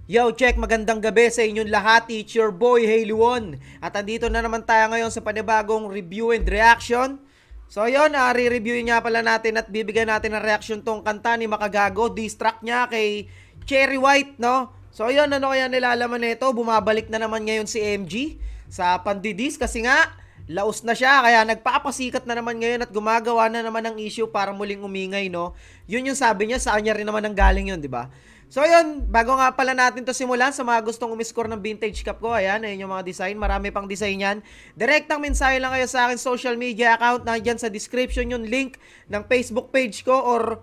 Yo, check, magandang gabi sa inyong lahat. It's your boy, Hailywon. At andito na naman tayo ngayon sa panibagong review and reaction. So yun, re-reviewin nga pala natin at bibigyan natin ng reaction tong kanta ni Makagago. Diss track niya kay Cherry White, no? So yun, ano kaya nilalaman nito? Bumabalik na naman ngayon si MG sa pandidis kasi nga, laos na siya. Kaya nagpapasikat na naman ngayon at gumagawa na naman ng issue para muling umingay, no? Yun yung sabi niya, sa kanya rin naman ang galing yun, di ba? So yun, bago nga pala natin to simulan, sa mga gustong umiscore ng vintage cup ko, ayan, ayun yung mga design, marami pang design yan. Direktang mensahe lang kayo sa akin social media account, nandyan sa description yung link ng Facebook page ko or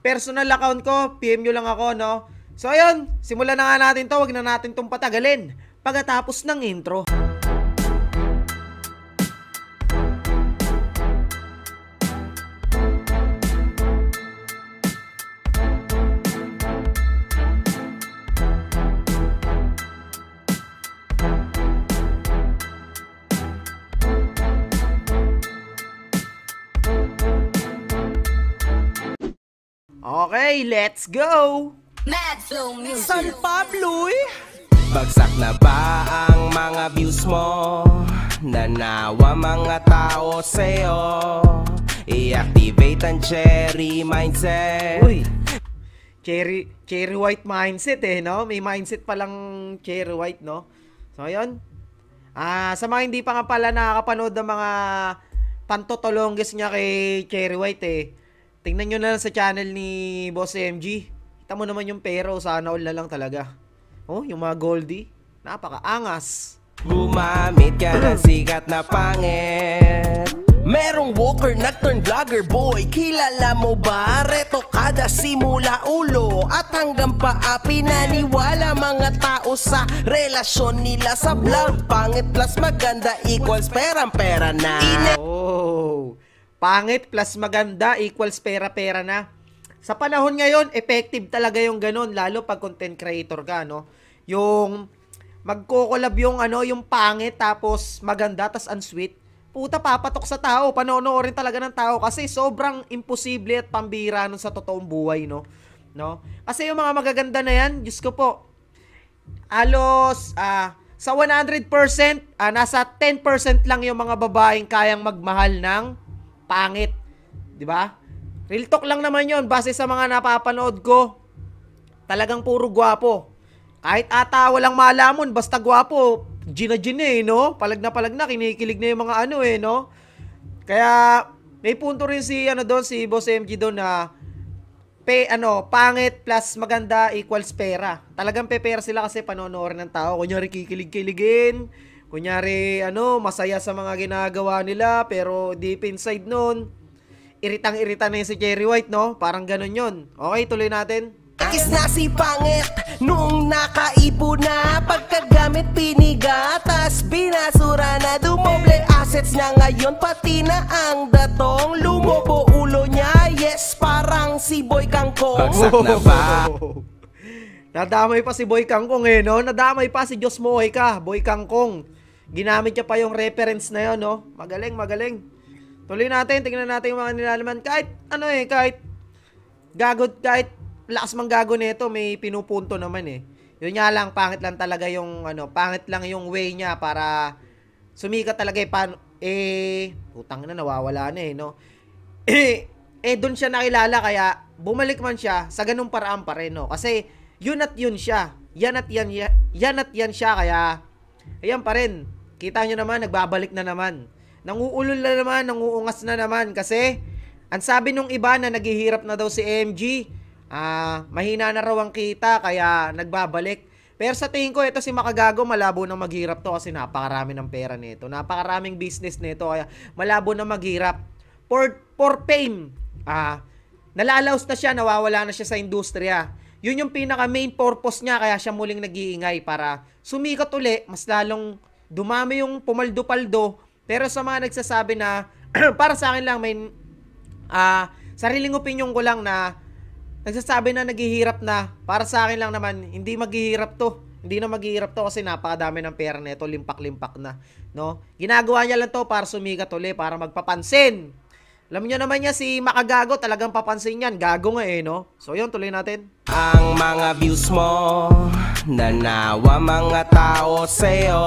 personal account ko, PM nyo lang ako, no? So yun, simulan na nga natin to, wag na natin tong patagalin pagkatapos ng intro. Okay, let's go! Mad Flow Music. San Pablo eh! Bagsak na ba ang mga views mo? Nanawa mga tao sa'yo. I-activate ang cherry mindset. Uy, cherry white mindset eh, no? May mindset palang cherry white, no? So, yun. Sa mga hindi pa nga pala nakakapanood ng mga pantotolongges niya kay Cherry White eh, tingnan nyo na lang sa channel ni Boss MG. Kita mo naman yung pero, sana all na lang talaga. Oh, yung mga Goldie, napakaangas. Gumamit ka ng sikat na pangit. Merong walker nag-turn vlogger boy. Kilala mo ba? Reto kada simula ulo at hanggang paa. Pinaniwala mga tao sa relasyon nila sa vlog. Pangit plus maganda equals perang-pera na. Oh, pangit plus maganda equals pera-pera na. Sa panahon ngayon, effective talaga yung ganun, lalo pag content creator ka, no? Yung magko-collab yung yung pangit tapos maganda tas unsweet. Puta, papatok sa tao, panonoorin talaga ng tao kasi sobrang imposible at pambira nun sa totoong buhay, no? Kasi yung mga magaganda na yan, Diyos ko po, alos sa 100%, nasa 10% lang yung mga babaeng kayang magmahal ng pangit, 'di ba? Real talk lang naman 'yon base sa mga napapanood ko. Talagang puro gwapo. Kahit ata walang malamon, basta gwapo, gina eh, no? Palag na kinikilig na yung mga no? Kaya may punto rin si doon si Boss MG doon na pangit plus maganda equals pera. Talagang pepera sila kasi panonoorin ng tao. Kunyari kikilig-kiligin, kunyari masaya sa mga ginagawa nila, pero deep inside noon, iritang-irita na yun si Cherry White, no? Parang ganun yun. Okay, tuloy natin. Kis na si pangit noong nakaipo na. Pagkagamit pinigatas, binasura na. Dumoble assets na ngayon, pati na ang datong. Lumobo ulo niya, yes, parang si Boy Kangkong. Bagsak na ba? Nadamay pa si Boy Kangkong no? Nadamay pa si Diyos mo ka, Boy Kangkong. Ginamit niya pa yung reference na yun, no? Magaling. Tuloy natin, tingnan natin yung mga nilalaman. Kahit kahit lakas mang gago nito, may pinupunto naman eh. Yun nga lang, pangit lang talaga yung pangit lang yung way niya para sumikat talaga putang na, nawawala na no? Doon siya nakilala, kaya bumalik man siya sa ganung paraan pa rin, no? Kasi yun at yun siya. Yan at yan siya, kaya ayan pa rin. Kita nyo naman, nagbabalik na naman. Nanguulol na naman, nanguungas na naman kasi ang sabi nung iba na naghihirap na daw si MG, mahina na raw ang kita kaya nagbabalik. Pero sa tingin ko, ito si Makagago, malabo na maghirap to kasi napakarami ng pera nito. Napakaraming business nito kaya malabo na maghirap. For fame, nalalaos na siya, nawawala na siya sa industriya. Yun yung pinaka main purpose niya, kaya siya muling nag-iingay para sumikat uli, mas lalong dumami yung pumaldo-paldo. Pero sa mga nagsasabi na, para sa akin lang, may sariling opinion ko lang na nagsasabi na naghihirap na, para sa akin lang naman, hindi maghihirap to. Hindi na maghihirap to kasi napakadami ng pera nito, limpak-limpak na, no? Ginagawa niya lang to para sumikat uli, para magpapansin. Alam niyo naman niya si Makagago, talagang papansin yan. Gago nga no? So yun, tuloy natin. Ang mga views mo, Nanawa mga tao sa'yo,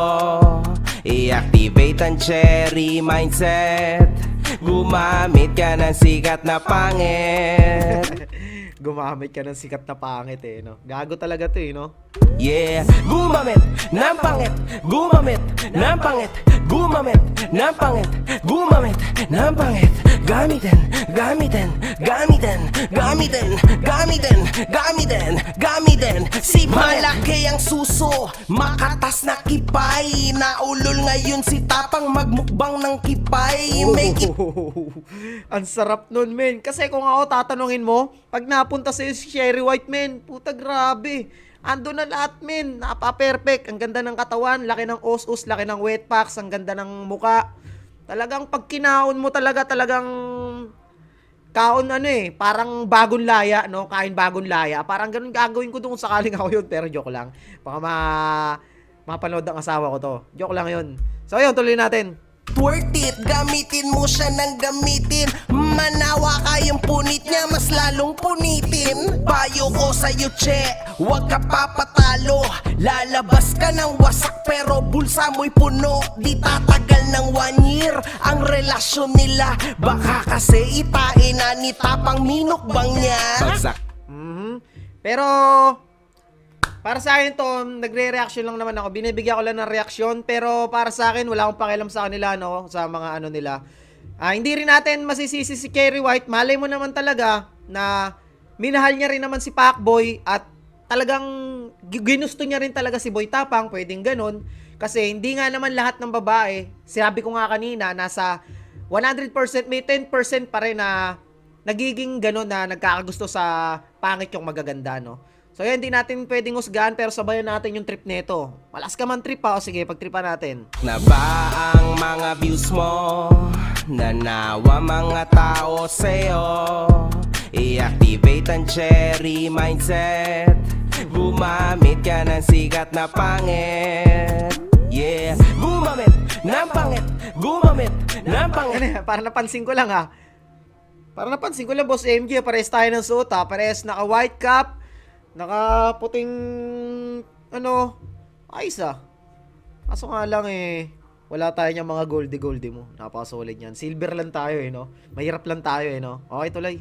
i-activate ang cherry mindset. Gumamit ka ng sikat na pangit. Gumamit ka ng sikat na pangit eh, no? Gago talaga to eh, no? Yeah, gumamit ng pangit, gumamit ng pangit, gumamit ng pangit, gumamit ng pangit. Gamitin, gamitin, gamitin, gamitin, gamitin, gamitin, gamitin. Si malaki ang suso, makatas na kipay. Naulol ngayon si Tapang magmukbang ng kipay. Make it. Ang sarap nun, men. Kasi kung ako tatanungin mo, pag napunta sa'yo si Cherry White, men, puta grabe. Ando na lahat, men. Napa-perfect. Ang ganda ng katawan, laki ng os-os, laki ng wet packs, ang ganda ng muka. Talagang pag kinaon mo talagang kaon ano eh, parang bagong laya, no? Kain bagong laya. Parang ganun gagawin ko doon sakaling ako yun, pero joke lang. Baka mapanood ng asawa ko to. Joke lang yun. So yun, tuloy natin. Worth it, gamitin mo siya ng gamitin. Manawa kayong punit niya, mas lalong punitin. Payo ko sa'yo, che, huwag ka papatalo. Lalabas ka ng wasak pero bulsa mo'y puno. Di tatagal ng 1 year ang relasyon nila. Baka kasi itain na ni Tapang minukbang niya. Bagsak. Pero para sa akin to, nagre-reaction lang naman ako. Binibigyan ko lang ng reaksyon. Pero para sa akin, wala akong pakialam sa kanila, no? Sa mga ano nila. Hindi rin natin masisisi si Cherry White. Malay mo naman talaga na minahal niya rin naman si Pacboy. At talagang ginusto niya rin talaga si Boy Tapang. Pwedeng ganun. Kasi hindi nga naman lahat ng babae, sabi ko nga kanina, nasa 100% may 10% pa rin na nagiging ganun na nagkakagusto sa pangit yung magaganda, no? So yan, hindi natin pwedeng husgahan pero sabayan natin yung trip nito. Malas ka man trip pa, o sige, pagtripan natin. Na ba ang mga views mo? Nanawa mga tao sa'yo, i-activate ang cherry mindset. Gumamit ka ng sikat na pangit. Yeah, gumamit ng pangit, gumamit ng pangit. Para napansin ko lang ha. Para napansin ko lang, Boss MG, parehas tayo ng suot ha. Parehas naka white cap, naka puting ano, ayos ah. Kaso nga lang eh, wala tayo niyang mga goldie mo. Napakasolid yan. Silver lang tayo eh, no? Mahirap lang tayo eh, no? Okay, tuloy.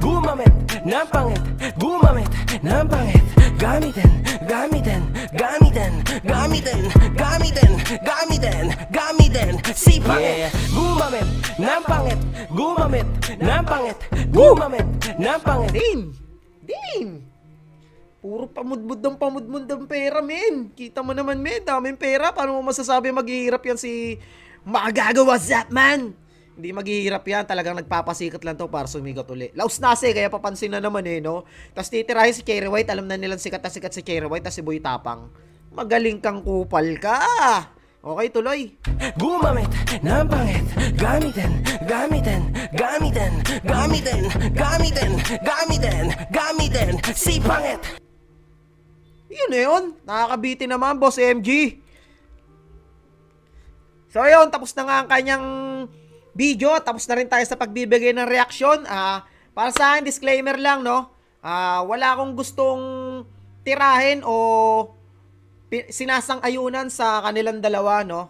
Gumamit ng pangit, gumamit ng pangit. Gamitin, gamitin, gamitin, gamitin, gamitin, gamitin, gamitin. Si pangit, gumamit ng pangit, gumamit ng pangit, gumamit ng pangit. Din! Puro pamudmud ng pera, men. Kita mo naman, men. Daming pera. Paano mo masasabi maghihirap yan si magagawa Zapman? Hindi maghihirap yan. Talagang nagpapasikat lang to para sumigat uli. Laos nasi, kaya papansin na naman eh, no? Tapos titirahin si Cherry White. Alam na nilang sikat na sikat si Cherry White. Tapos si Boy Tapang. Magaling kang kupal ka. Okay, tuloy. Gumamit ng pangit. Gamitin, gamitin, gamitin, gamitin, gamitin, gamitin, gamitin. Si pangit. Yun na yun. Nakakabitin naman, Boss MG. So, yun. Tapos na nga ang kanyang video. Tapos na rin tayo sa pagbibigay ng reaksyon. Para sa akin, disclaimer lang, no? Wala akong gustong tirahin o sinasang-ayunan sa kanilang dalawa, no?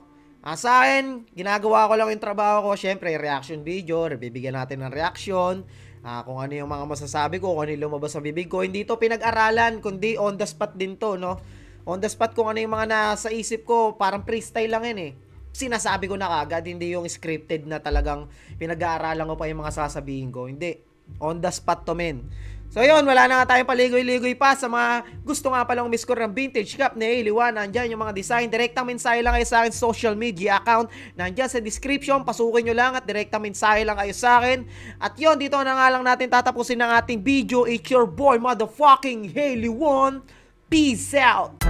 Sa akin, ginagawa ko lang yung trabaho ko. Siyempre, reaction video. Bibigyan natin ng reaction. Kung ano yung mga masasabi ko, kung ano yung lumabas sa bibig ko. Hindi to pinag-aralan, kundi on the spot din to, no? On the spot kung ano yung mga nasa isip ko, parang freestyle lang yun eh. Sinasabi ko na kagad, hindi yung scripted na talagang pinag-aaralan ko pa yung mga sasabihin ko. Hindi. On the spot to, men. So yun, wala na nga tayong paligoy-ligoy pa. Sa mga gusto nga palang umiscore ng vintage cap ni A1, nandyan yung mga design. Direktang mensahe lang kayo sa akin social media account. Nandyan sa description, pasukin nyo lang at direktang mensahe lang kayo sa akin. At yun, dito na nga lang natin tatapusin ng ating video. It's your boy, motherfucking Haley1. Peace out!